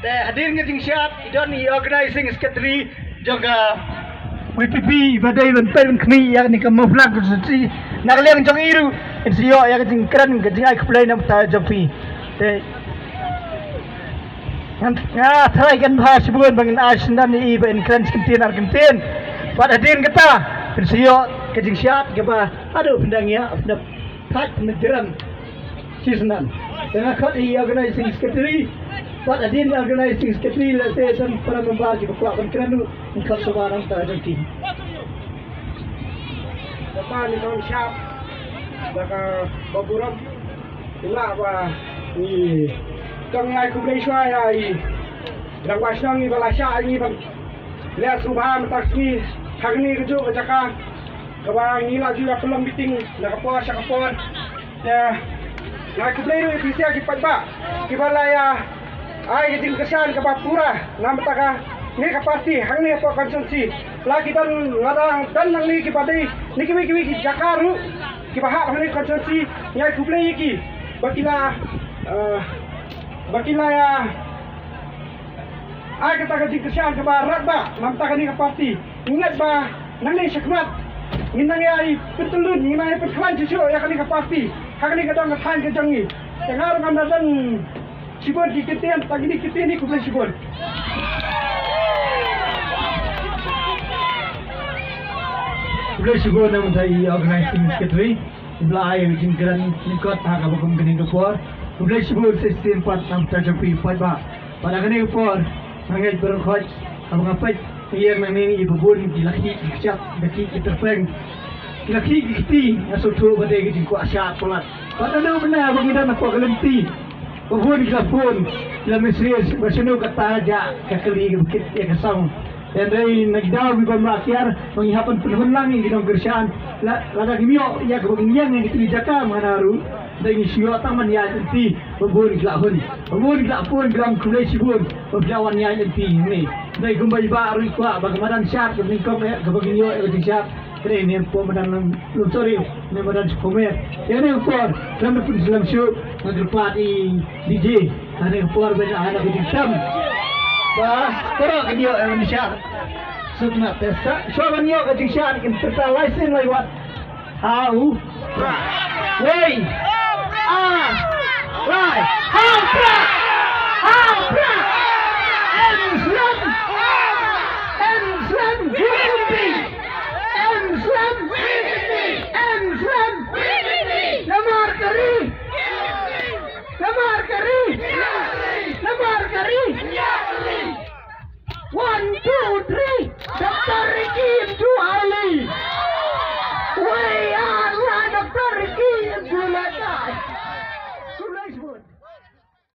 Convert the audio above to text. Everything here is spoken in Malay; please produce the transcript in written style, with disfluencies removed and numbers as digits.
Hadirin ngajing siap, idon organizing secretary juga WPP badai ben kni yang ni kamu flag si nakaliang jong iru siyo yang ngajing keren ngajing ai keplay nam ta jopi ya try kan bahas bukan bangin asin dan ni ben keren kentin Argentin pada hadirin kita siyo ngajing siap keba aduh pendangnya dah kat negara seasonan dengan kat organizing secretary Pak Adin organizing secretary dan para membagi kekuatan kerana engkau sebarang tak ada tim. Depan kaum siap, baka baburam, ila ba ni kang ngai kublai shwai ai, rang wasang ni balasya ni bang, lihat subhan taksi, hagni kejo kecaka, kabang nila juga pelang meeting, nakapor sakapor, ya, ngai kublai ni bisa kipat ba, kibalaya. Ay gijing kesan ke Bapura namataka ni ka parti hang ni po konsumsi lagi dan ngadang dan nang ni ki padai ni ki jakaru ki bahak hang ni konsumsi nyai kublai ki bakila ya ay kata gijing kesan ke barat ba namataka ni ka parti ingat ba nang ni syakmat nginang ai petulun nginang ai petklan cucu ya kali ka parti hang ni kadang ngathan ke jangi tengar ngam dan Sibon di ketian, pagi di ketian ni kublai sibon. Kublai sibon namun saya organizing secretary. Kublai bikin geran nikot hak abang kini kepor. Kublai sibon sistem 4 6 terjadi 4 bah. Pada kini kepor, sangat berkhot. Abang apa yang nani ibu bun dilaki kecap, daki terpeng. Dilaki kiti, asal tu badai kiti kuat syak polat. Pada nama benar abang kita nak kuat kelenti. Pun dalam Mesir bersenu kata aja kekeli bukit ya kesang dan dari negara bibam rakyat menghihapan penhulang yang kita gersan lada kimio ya kebagian yang kita jaka manaru dari sio taman ya nanti pun dalam kulai sibun berjawan ya nanti ini dari kembali baru kuat bagaimana syak kebingkong kebagian ya syak keren yang pemenang sorry pemenang komer yang yang for dalam Islam show ngegerpati DJ ada yang for banyak anak hitam bah terus dia Indonesia sudah pesta soalnya dia ketinggian kan serta license lewat how wey right how Lamar Kari 1 2 3